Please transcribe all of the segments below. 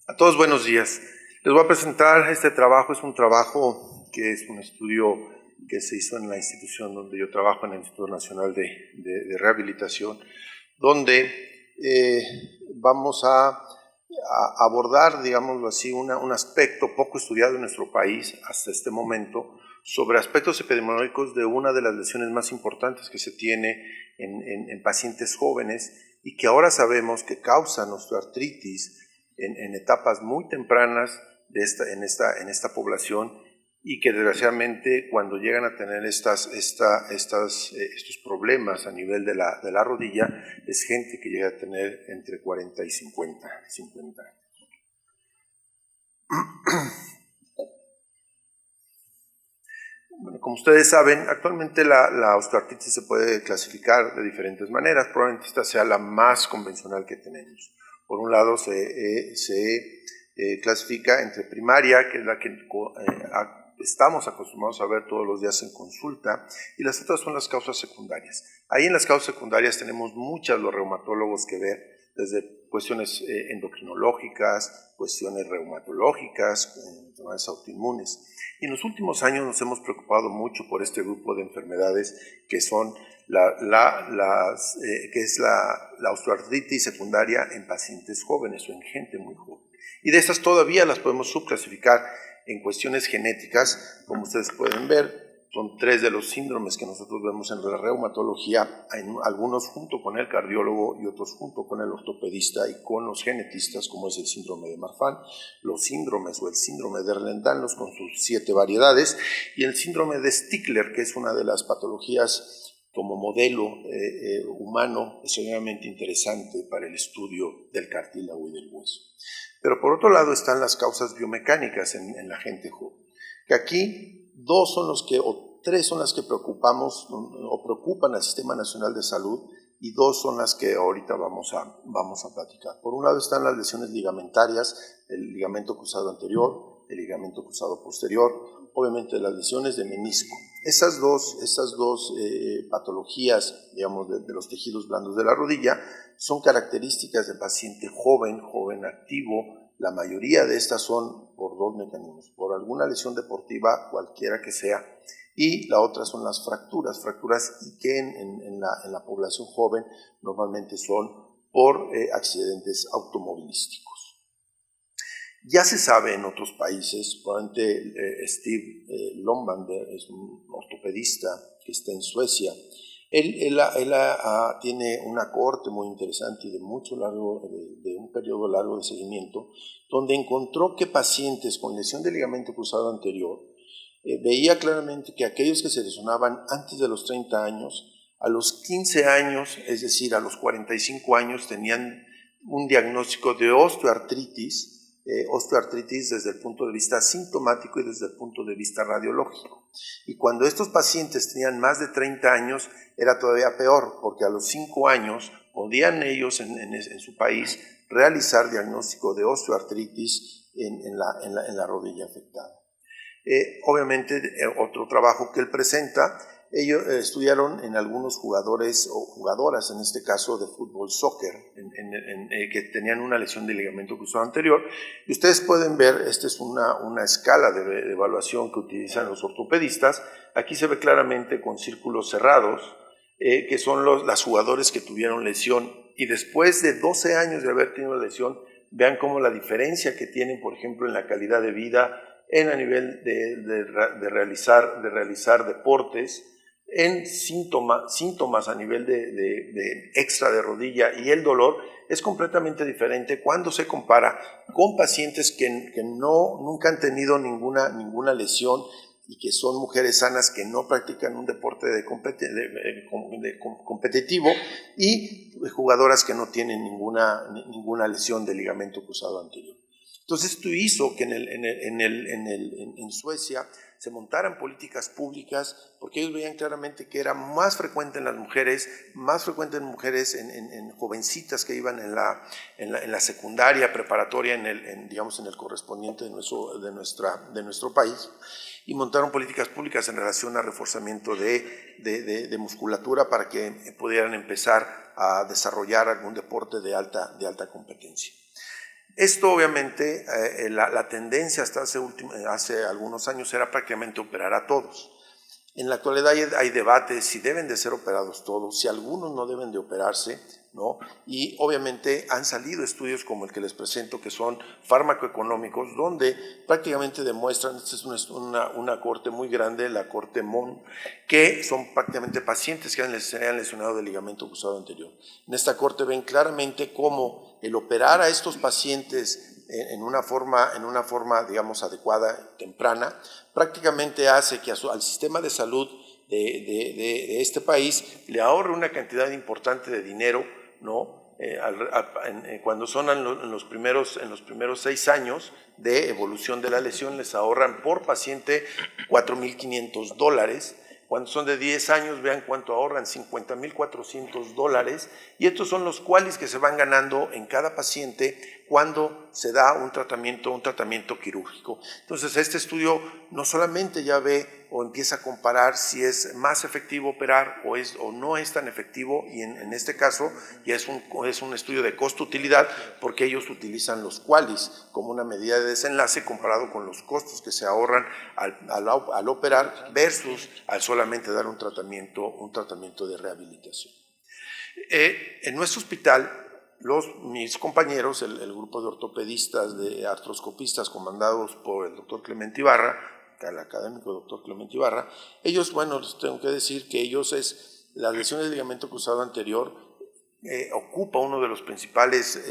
A todos buenos días. Les voy a presentar este trabajo. Es un trabajo que es un estudio que se hizo en la institución donde yo trabajo, en el Instituto Nacional de Rehabilitación, donde vamos a abordar, digámoslo así, un aspecto poco estudiado en nuestro país hasta este momento sobre aspectos epidemiológicos de una de las lesiones más importantes que se tiene en pacientes jóvenes y que ahora sabemos que causan osteoartritis en etapas muy tempranas en esta población, y que desgraciadamente cuando llegan a tener estos problemas a nivel de la rodilla, es gente que llega a tener entre 40 y 50 años. Bueno, como ustedes saben, actualmente la osteoartritis se puede clasificar de diferentes maneras. Probablemente esta sea la más convencional que tenemos. Por un lado se clasifica entre primaria, que es la que estamos acostumbrados a ver todos los días en consulta, y las otras son las causas secundarias. Ahí en las causas secundarias tenemos muchas los reumatólogos que ver, desde cuestiones endocrinológicas, cuestiones reumatológicas, enfermedades autoinmunes. Y en los últimos años nos hemos preocupado mucho por este grupo de enfermedades que son la osteoartritis secundaria en pacientes jóvenes o en gente muy joven. Y de estas todavía las podemos subclasificar en cuestiones genéticas. Como ustedes pueden ver, son 3 de los síndromes que nosotros vemos en la reumatología, algunos junto con el cardiólogo y otros junto con el ortopedista y con los genetistas, como es el síndrome de Marfan, los síndromes o el síndrome de Ehlers-Danlos con sus 7 variedades, y el síndrome de Stickler, que es una de las patologías como modelo humano extremadamente interesante para el estudio del cartílago y del hueso. Pero por otro lado están las causas biomecánicas en la gente joven, que aquí 2 son los que, o 3 son las que preocupan al Sistema Nacional de Salud, y 2 son las que ahorita vamos a platicar. Por un lado están las lesiones ligamentarias, el ligamento cruzado anterior, el ligamento cruzado posterior, obviamente las lesiones de menisco. Esas dos patologías, digamos, de los tejidos blandos de la rodilla, son características del paciente joven activo. La mayoría de estas son por 2 mecanismos, por alguna lesión deportiva, cualquiera que sea, y la otra son las fracturas y que en la población joven normalmente son por accidentes automovilísticos. Ya se sabe en otros países, probablemente Steve Lombander es un ortopedista que está en Suecia. Él tiene una cohorte muy interesante y de un periodo largo de seguimiento, donde encontró que pacientes con lesión de ligamento cruzado anterior veía claramente que aquellos que se lesionaban antes de los 30 años, a los 15 años, es decir, a los 45 años, tenían un diagnóstico de osteoartritis desde el punto de vista sintomático y desde el punto de vista radiológico. Y cuando estos pacientes tenían más de 30 años, era todavía peor, porque a los 5 años podían ellos en su país realizar diagnóstico de osteoartritis en la rodilla afectada. Obviamente, otro trabajo que él presenta, ellos estudiaron en algunos jugadores o jugadoras, en este caso de fútbol, soccer, que tenían una lesión de ligamento cruzado anterior, y ustedes pueden ver, esta es una escala de evaluación que utilizan los ortopedistas. Aquí se ve claramente con círculos cerrados, que son las jugadores que tuvieron lesión, y después de 12 años de haber tenido lesión, vean cómo la diferencia que tienen, por ejemplo, en la calidad de vida, a nivel de realizar deportes, en síntomas a nivel de extra de rodilla, y el dolor es completamente diferente cuando se compara con pacientes que nunca han tenido ninguna lesión y que son mujeres sanas que no practican un deporte competitivo, y jugadoras que no tienen ninguna lesión de ligamento cruzado anterior. Entonces esto hizo que en Suecia se montaran políticas públicas, porque ellos veían claramente que era más frecuente en las mujeres, en jovencitas que iban en la secundaria, preparatoria, digamos en el correspondiente de nuestro país, y montaron políticas públicas en relación a reforzamiento de musculatura para que pudieran empezar a desarrollar algún deporte de alta competencia. Esto obviamente, la tendencia hasta hace algunos años era prácticamente operar a todos. En la actualidad hay debates si deben de ser operados todos, si algunos no deben de operarse, ¿no? Y obviamente han salido estudios como el que les presento, que son fármacoeconómicos, donde prácticamente demuestran, esta es una corte muy grande, la corte Mon, que son prácticamente pacientes que se han lesionado del ligamento cruzado anterior. En esta corte ven claramente cómo el operar a estos pacientes en una forma, digamos, adecuada, temprana, prácticamente hace que al sistema de salud de este país le ahorre una cantidad importante de dinero, ¿no? Cuando son en los primeros 6 años de evolución de la lesión, les ahorran por paciente $4,500. Cuando son de 10 años, vean cuánto ahorran, $50,400. Y estos son los qualis que se van ganando en cada paciente cuando se da un tratamiento quirúrgico. Entonces, este estudio no solamente ya ve o empieza a comparar si es más efectivo operar o no es tan efectivo, y en este caso ya es un estudio de costo-utilidad, porque ellos utilizan los qualis como una medida de desenlace comparado con los costos que se ahorran al operar versus al solamente dar un tratamiento de rehabilitación. En nuestro hospital, mis compañeros, el grupo de ortopedistas, de artroscopistas comandados por el doctor Clemente Ibarra, el académico doctor Clemente Ibarra, ellos, bueno, les tengo que decir que las lesiones del ligamento cruzado anterior ocupa uno de los principales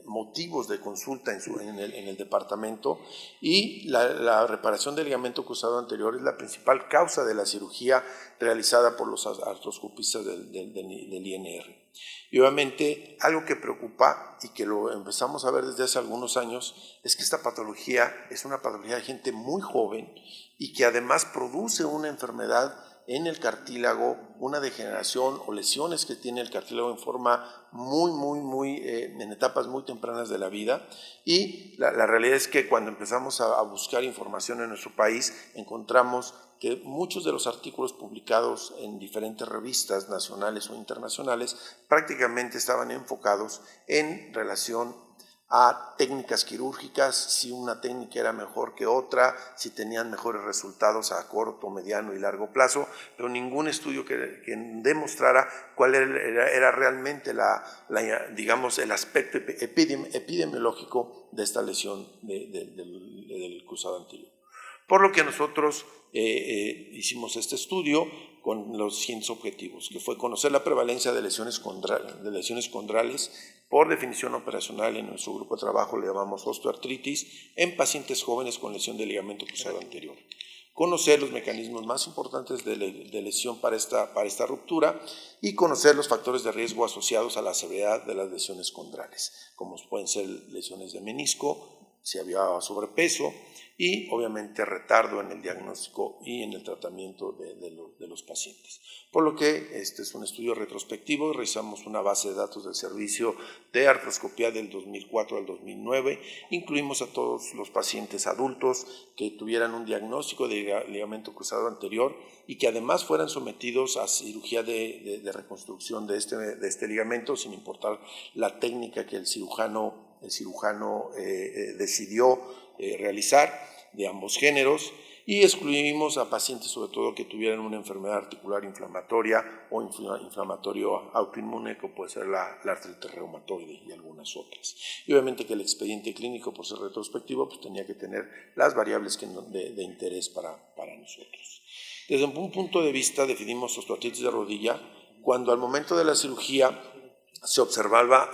motivos de consulta en el departamento, y la reparación del ligamento cruzado anterior es la principal causa de la cirugía realizada por los artroscopistas del INR. Y obviamente algo que preocupa y que lo empezamos a ver desde hace algunos años es que esta patología es una patología de gente muy joven y que además produce una enfermedad en el cartílago, una degeneración o lesiones que tiene el cartílago en forma en etapas muy tempranas de la vida. Y la realidad es que cuando empezamos a buscar información en nuestro país, encontramos que muchos de los artículos publicados en diferentes revistas nacionales o internacionales prácticamente estaban enfocados en relación a técnicas quirúrgicas, si una técnica era mejor que otra, si tenían mejores resultados a corto, mediano y largo plazo, pero ningún estudio que demostrara cuál era realmente digamos, el aspecto epidemiológico de esta lesión del cruzado anterior. Por lo que nosotros hicimos este estudio con los siguientes objetivos, que fue conocer la prevalencia de lesiones condrales. Por definición operacional, en nuestro grupo de trabajo le llamamos osteoartritis en pacientes jóvenes con lesión del ligamento cruzado anterior. Conocer los mecanismos más importantes de lesión para esta ruptura y conocer los factores de riesgo asociados a la severidad de las lesiones condrales, como pueden ser lesiones de menisco, si había sobrepeso, y obviamente retardo en el diagnóstico y en el tratamiento de los pacientes. Por lo que este es un estudio retrospectivo, realizamos una base de datos del servicio de artroscopía del 2004 al 2009, incluimos a todos los pacientes adultos que tuvieran un diagnóstico de ligamento cruzado anterior y que además fueran sometidos a cirugía de reconstrucción de este ligamento, sin importar la técnica que el cirujano decidió realizar, de ambos géneros, y excluimos a pacientes sobre todo que tuvieran una enfermedad articular inflamatoria o inflamatorio autoinmune, que puede ser la artritis reumatoide y algunas otras. Y obviamente que el expediente clínico, por ser retrospectivo, pues tenía que tener las variables de interés para nosotros. Desde un punto de vista definimos osteoartritis de rodilla cuando al momento de la cirugía se observaba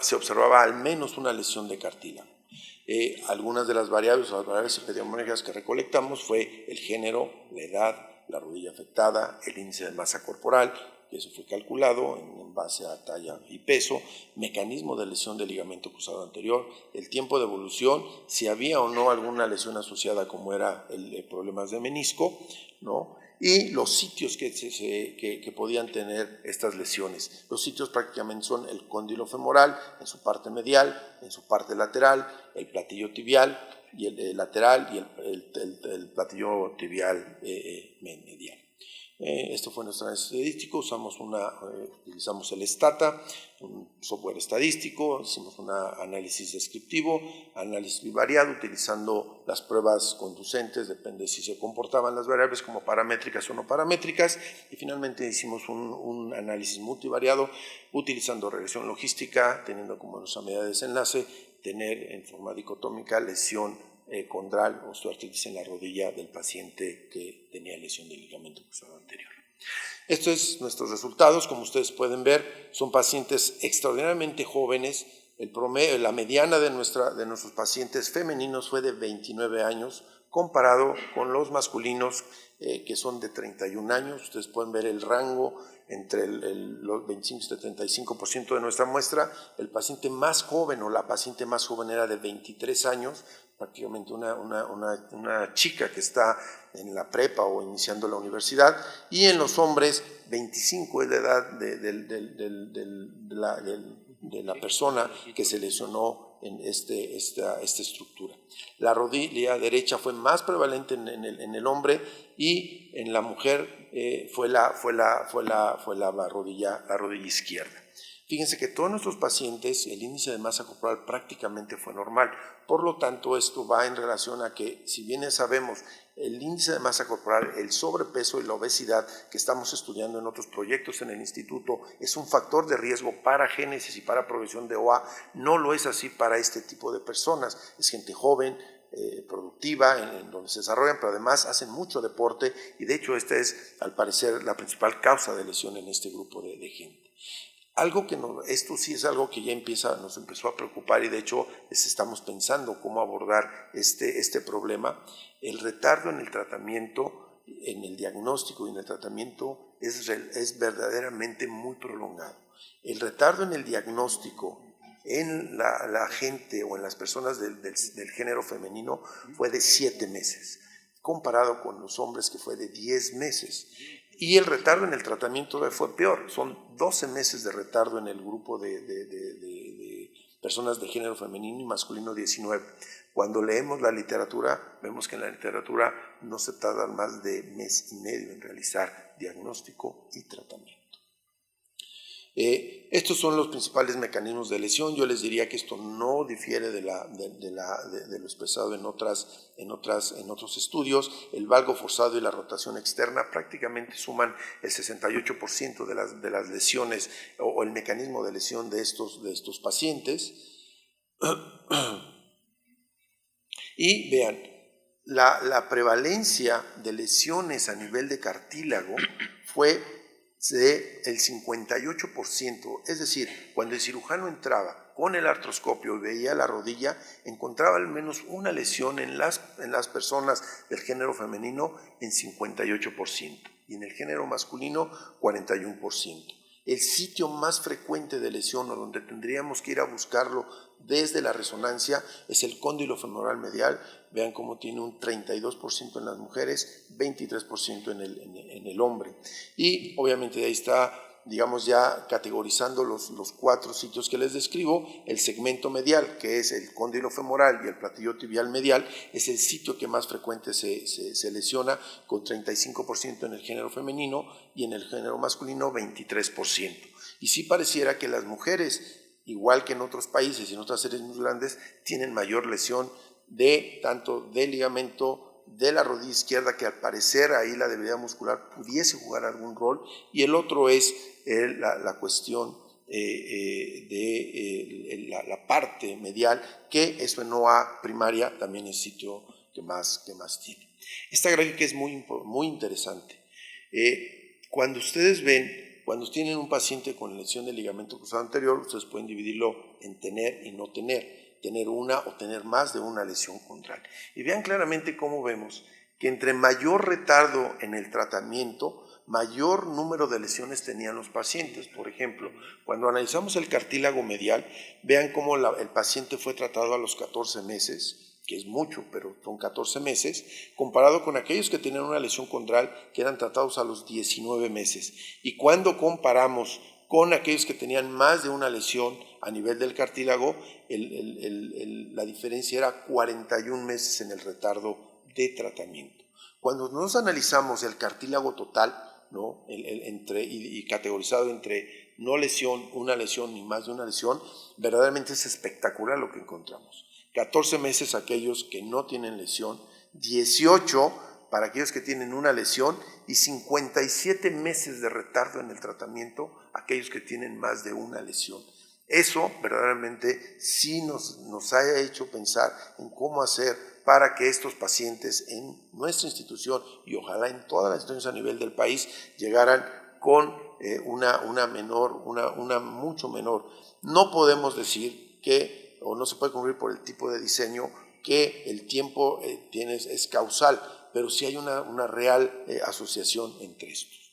al menos una lesión de cartílago. Algunas de las variables epidemiológicas que recolectamos fue el género, la edad, la rodilla afectada, el índice de masa corporal, que eso fue calculado en base a talla y peso, mecanismo de lesión del ligamento cruzado anterior, el tiempo de evolución, si había o no alguna lesión asociada como era problemas de menisco, ¿no? Y los sitios que podían tener estas lesiones. Los sitios prácticamente son el cóndilo femoral en su parte medial, en su parte lateral, el platillo tibial y el lateral y el platillo tibial medial. Esto fue nuestro análisis estadístico, utilizamos el Stata, un software estadístico, hicimos un análisis descriptivo, análisis bivariado, utilizando las pruebas conducentes, depende si se comportaban las variables como paramétricas o no paramétricas, y finalmente hicimos un análisis multivariado, utilizando regresión logística, teniendo como nuestra medida de desenlace, tener en forma dicotómica lesión condral o osteoartritis en la rodilla del paciente que tenía lesión del ligamento cruzado anterior. Estos son nuestros resultados. Como ustedes pueden ver, son pacientes extraordinariamente jóvenes. La mediana de nuestros pacientes femeninos fue de 29 años, comparado con los masculinos que son de 31 años. Ustedes pueden ver el rango entre los 25 y 75% de nuestra muestra. El paciente más joven o la paciente más joven era de 23 años, prácticamente una chica que está en la prepa o iniciando la universidad, y en los hombres 25 es la edad de la persona que se lesionó en esta estructura. La rodilla derecha fue más prevalente en el hombre, y en la mujer fue la rodilla izquierda. Fíjense que todos nuestros pacientes, el índice de masa corporal prácticamente fue normal. Por lo tanto, esto va en relación a que, si bien sabemos el índice de masa corporal, el sobrepeso y la obesidad que estamos estudiando en otros proyectos en el instituto es un factor de riesgo para génesis y para progresión de OA, no lo es así para este tipo de personas. Es gente joven, productiva, en donde se desarrollan, pero además hacen mucho deporte, y de hecho esta es, al parecer, la principal causa de lesión en este grupo de gente. Esto sí es algo que ya nos empezó a preocupar, y de hecho estamos pensando cómo abordar este problema. El retardo en el tratamiento, en el diagnóstico y en el tratamiento es verdaderamente muy prolongado. El retardo en el diagnóstico en la gente o en las personas del género femenino fue de 7 meses, comparado con los hombres que fue de 10 meses. Y el retardo en el tratamiento fue peor, son 12 meses de retardo en el grupo de personas de género femenino y masculino 19. Cuando leemos la literatura, vemos que en la literatura no se tarda más de mes y medio en realizar diagnóstico y tratamiento. Estos son los principales mecanismos de lesión. Yo les diría que esto no difiere de lo expresado en otros estudios. El valgo forzado y la rotación externa prácticamente suman el 68% de las lesiones o el mecanismo de lesión de estos pacientes. Y vean, la prevalencia de lesiones a nivel de cartílago fue del 58%, es decir, cuando el cirujano entraba con el artroscopio y veía la rodilla, encontraba al menos una lesión en las personas del género femenino en 58%, y en el género masculino 41%. El sitio más frecuente de lesión, o donde tendríamos que ir a buscarlo desde la resonancia, es el cóndilo femoral medial. Vean cómo tiene un 32% en las mujeres, 23% en el hombre. Y obviamente ahí está, digamos, ya categorizando los 4 sitios que les describo. El segmento medial, que es el cóndilo femoral y el platillo tibial medial, es el sitio que más frecuente se lesiona, con 35% en el género femenino, y en el género masculino 23%. Y sí pareciera que las mujeres, igual que en otros países y en otras series muy grandes, tienen mayor lesión tanto del ligamento de la rodilla izquierda, que al parecer ahí la debilidad muscular pudiese jugar algún rol, y el otro es la cuestión de la parte medial, que eso en OA primaria también es el sitio que más tiene. Esta gráfica es muy interesante. Cuando ustedes cuando tienen un paciente con lesión del ligamento cruzado anterior, ustedes pueden dividirlo en tener y no tener una o tener más de una lesión condral. Y vean claramente cómo vemos que entre mayor retardo en el tratamiento, mayor número de lesiones tenían los pacientes. Por ejemplo, cuando analizamos el cartílago medial, vean cómo el paciente fue tratado a los 14 meses, que es mucho, pero son 14 meses, comparado con aquellos que tenían una lesión condral que eran tratados a los 19 meses. Y cuando comparamos con aquellos que tenían más de una lesión a nivel del cartílago, la diferencia era 41 meses en el retardo de tratamiento. Cuando nos analizamos el cartílago total, ¿no? Y categorizado entre no lesión, una lesión y más de una lesión, verdaderamente es espectacular lo que encontramos. 14 meses aquellos que no tienen lesión, 18 para aquellos que tienen una lesión y 57 meses de retardo en el tratamiento aquellos que tienen más de una lesión. Eso verdaderamente sí nos ha hecho pensar en cómo hacer para que estos pacientes en nuestra institución y ojalá en todas las instituciones a nivel del país llegaran con una mucho menor. No podemos decir que, o no se puede cumplir por el tipo de diseño, que el tiempo es causal, pero sí hay una real asociación entre estos.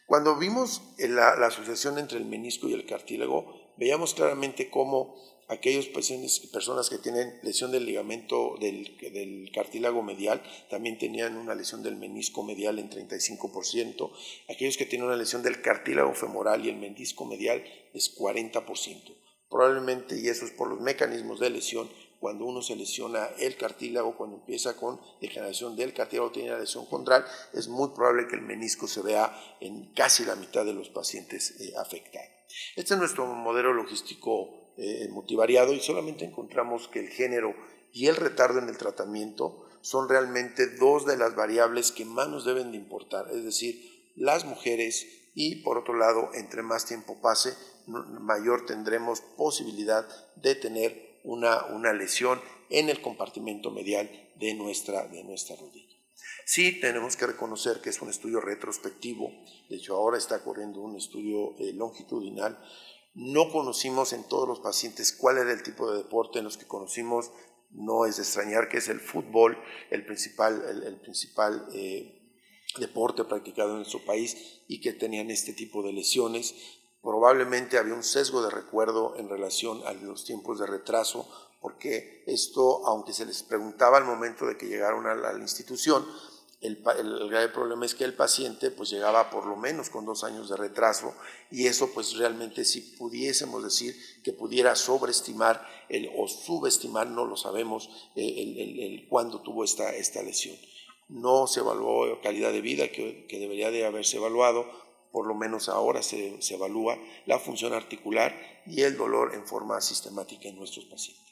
Cuando vimos la asociación entre el menisco y el cartílago, veíamos claramente cómo aquellas personas que tienen lesión del ligamento del cartílago medial también tenían una lesión del menisco medial en 35%, aquellos que tienen una lesión del cartílago femoral y el menisco medial es 40%. Probablemente, y eso es por los mecanismos de lesión, cuando uno se lesiona el cartílago, cuando empieza con degeneración del cartílago, tiene una lesión condral, es muy probable que el menisco se vea en casi la mitad de los pacientes afectados. Este es nuestro modelo logístico multivariado y solamente encontramos que el género y el retardo en el tratamiento son realmente dos de las variables que más nos deben de importar, es decir, las mujeres y por otro lado, entre más tiempo pase, mayor tendremos posibilidad de tener una lesión en el compartimento medial de nuestra rodilla. Sí tenemos que reconocer que es un estudio retrospectivo, de hecho ahora está corriendo un estudio longitudinal. No conocimos en todos los pacientes cuál era el tipo de deporte. En los que conocimos no es de extrañar que es el fútbol, el principal deporte practicado en nuestro país y que tenían este tipo de lesiones. Probablemente había un sesgo de recuerdo en relación a los tiempos de retraso, porque esto, aunque se les preguntaba al momento de que llegaron a la institución, el grave problema es que el paciente pues llegaba por lo menos con 2 años de retraso y eso pues realmente si pudiésemos decir que pudiera sobreestimar o subestimar, no lo sabemos, cuándo tuvo esta lesión. No se evaluó calidad de vida que debería de haberse evaluado, por lo menos ahora se evalúa la función articular y el dolor en forma sistemática en nuestros pacientes.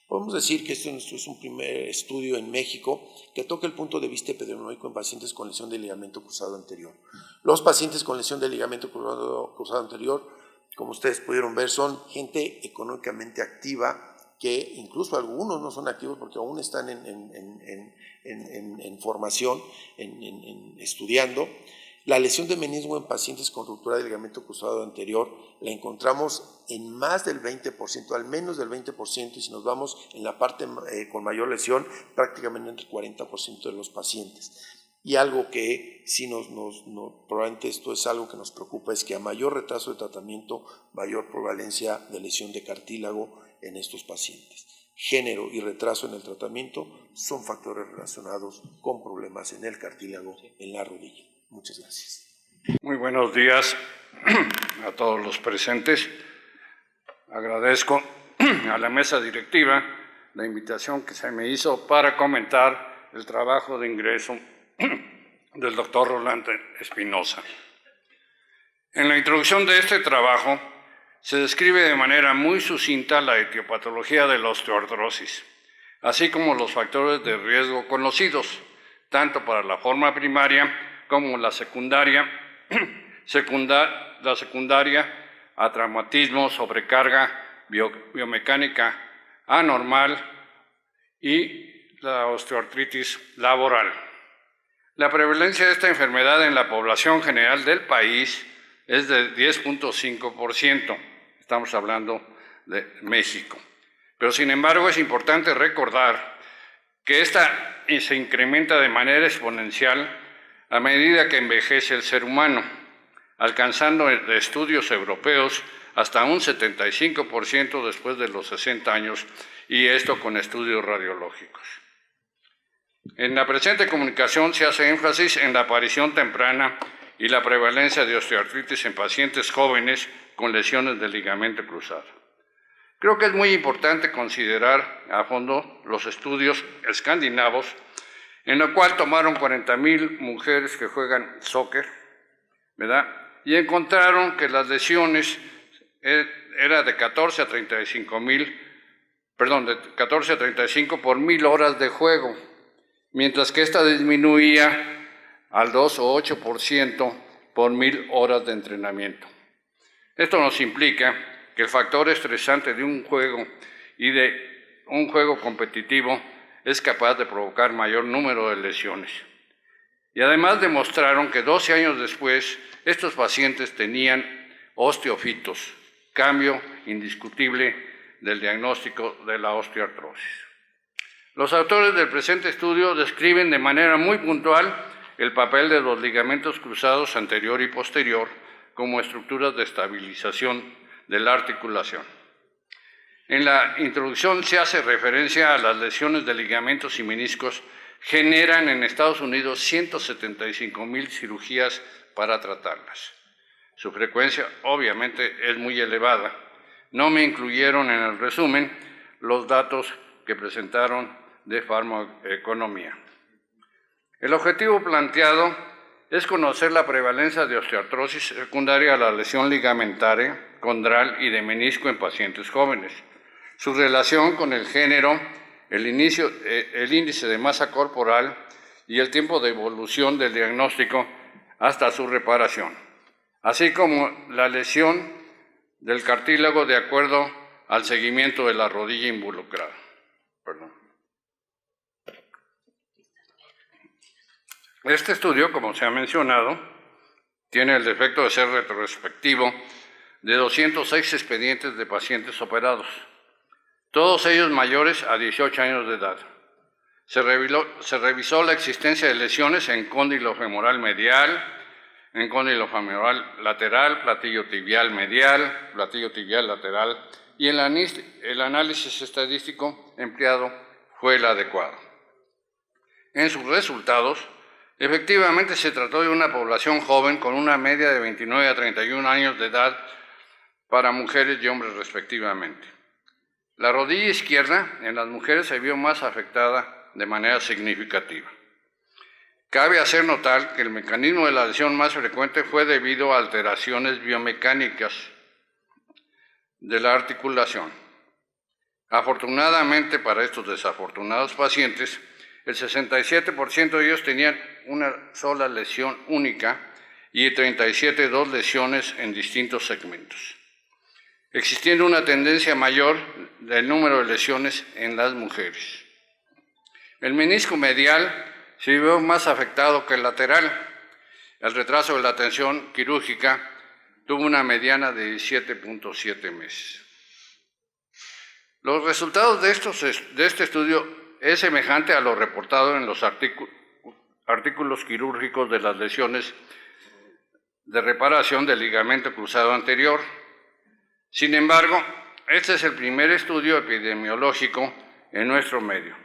Podemos decir que esto es un primer estudio en México que toca el punto de vista epidemiológico en pacientes con lesión del ligamento cruzado anterior. Los pacientes con lesión del ligamento cruzado anterior, como ustedes pudieron ver, son gente económicamente activa, que incluso algunos no son activos porque aún están en formación, estudiando. La lesión de menisco en pacientes con ruptura del ligamento cruzado anterior la encontramos en más del 20%, al menos del 20%, y si nos vamos en la parte con mayor lesión, prácticamente entre el 40% de los pacientes. Y algo que sí probablemente esto es algo que nos preocupa, es que a mayor retraso de tratamiento, mayor prevalencia de lesión de cartílago en estos pacientes. Género y retraso en el tratamiento son factores relacionados con problemas en el cartílago, en la rodilla. Muchas gracias. Muy buenos días a todos los presentes. Agradezco a la mesa directiva la invitación que se me hizo para comentar el trabajo de ingreso del doctor Rolando Espinosa. En la introducción de este trabajo se describe de manera muy sucinta la etiopatología de la osteoartrosis, así como los factores de riesgo conocidos, tanto para la forma primaria como la secundaria, a traumatismo, sobrecarga biomecánica anormal y la osteoartritis laboral. La prevalencia de esta enfermedad en la población general del país es de 10.5%. Estamos hablando de México. Pero sin embargo es importante recordar que esta se incrementa de manera exponencial a medida que envejece el ser humano, alcanzando de estudios europeos hasta un 75% después de los 60 años, y esto con estudios radiológicos. En la presente comunicación se hace énfasis en la aparición temprana y la prevalencia de osteoartritis en pacientes jóvenes con lesiones del ligamento cruzado. Creo que es muy importante considerar a fondo los estudios escandinavos, en lo cual tomaron 40,000 mujeres que juegan soccer, ¿verdad? Y encontraron que las lesiones era de 14 a 35 por 1000 horas de juego, mientras que esta disminuía al 2 o 8% por 1000 horas de entrenamiento. Esto nos implica que el factor estresante de un juego y de un juego competitivo es capaz de provocar mayor número de lesiones. Y además demostraron que 12 años después, estos pacientes tenían osteofitos, cambio indiscutible del diagnóstico de la osteoartrosis. Los autores del presente estudio describen de manera muy puntual el papel de los ligamentos cruzados anterior y posterior como estructuras de estabilización de la articulación. En la introducción se hace referencia a las lesiones de ligamentos y meniscos generan en Estados Unidos 175,000 cirugías para tratarlas. Su frecuencia obviamente es muy elevada. No me incluyeron en el resumen los datos que presentaron de farmacoeconomía. El objetivo planteado es conocer la prevalencia de osteoartrosis secundaria a la lesión ligamentaria, condral y de menisco en pacientes jóvenes, su relación con el género, el índice de masa corporal y el tiempo de evolución del diagnóstico hasta su reparación, así como la lesión del cartílago de acuerdo al seguimiento de la rodilla involucrada. Este estudio, como se ha mencionado, tiene el defecto de ser retrospectivo de 206 expedientes de pacientes operados, todos ellos mayores a 18 años de edad. Se revisó la existencia de lesiones en cóndilo femoral medial, en cóndilo femoral lateral, platillo tibial medial, platillo tibial lateral, y el análisis estadístico empleado fue el adecuado. En sus resultados, efectivamente se trató de una población joven con una media de 29 a 31 años de edad para mujeres y hombres respectivamente. La rodilla izquierda en las mujeres se vio más afectada de manera significativa. Cabe hacer notar que el mecanismo de la lesión más frecuente fue debido a alteraciones biomecánicas de la articulación. Afortunadamente para estos desafortunados pacientes, el 67% de ellos tenían una sola lesión única y 37 dos lesiones en distintos segmentos, existiendo una tendencia mayor del número de lesiones en las mujeres. El menisco medial se vio más afectado que el lateral. El retraso de la atención quirúrgica tuvo una mediana de 17.7 meses. Los resultados de este estudio es semejante a lo reportado en los artículos quirúrgicos de las lesiones de reparación del ligamento cruzado anterior. Sin embargo, este es el primer estudio epidemiológico en nuestro medio.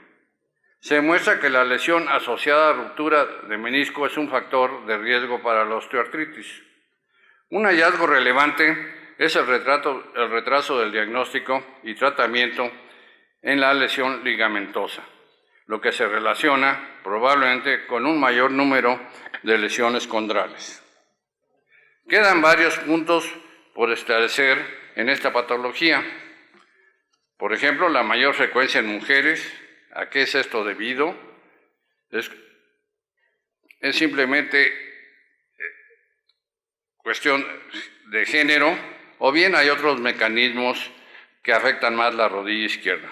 Se demuestra que la lesión asociada a ruptura de menisco es un factor de riesgo para la osteoartritis. Un hallazgo relevante es el retraso del diagnóstico y tratamiento en la lesión ligamentosa, lo que se relaciona probablemente con un mayor número de lesiones condrales. Quedan varios puntos por establecer en esta patología. Por ejemplo, la mayor frecuencia en mujeres. ¿A qué es esto debido? Es simplemente cuestión de género, o bien hay otros mecanismos que afectan más la rodilla izquierda.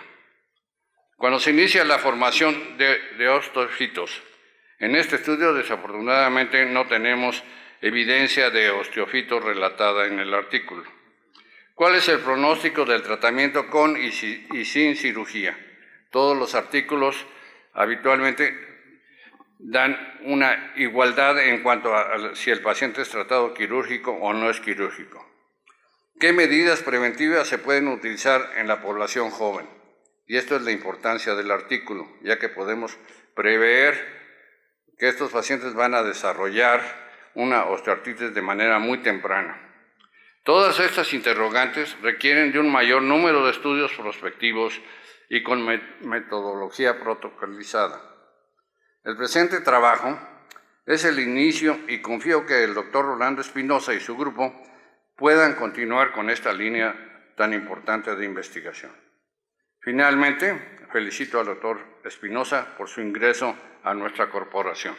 Cuando se inicia la formación de osteofitos, en este estudio desafortunadamente no tenemos evidencia de osteofitos relatada en el artículo. ¿Cuál es el pronóstico del tratamiento con y sin cirugía? Todos los artículos habitualmente dan una igualdad en cuanto a si el paciente es tratado quirúrgico o no es quirúrgico. ¿Qué medidas preventivas se pueden utilizar en la población joven? Y esto es la importancia del artículo, ya que podemos prever que estos pacientes van a desarrollar una osteoartritis de manera muy temprana. Todas estas interrogantes requieren de un mayor número de estudios prospectivos y con metodología protocolizada. El presente trabajo Es el inicio y confío que el doctor Rolando Espinosa y su grupo puedan continuar con esta línea tan importante de investigación. Finalmente, felicito al doctor Espinosa por su ingreso a nuestra corporación.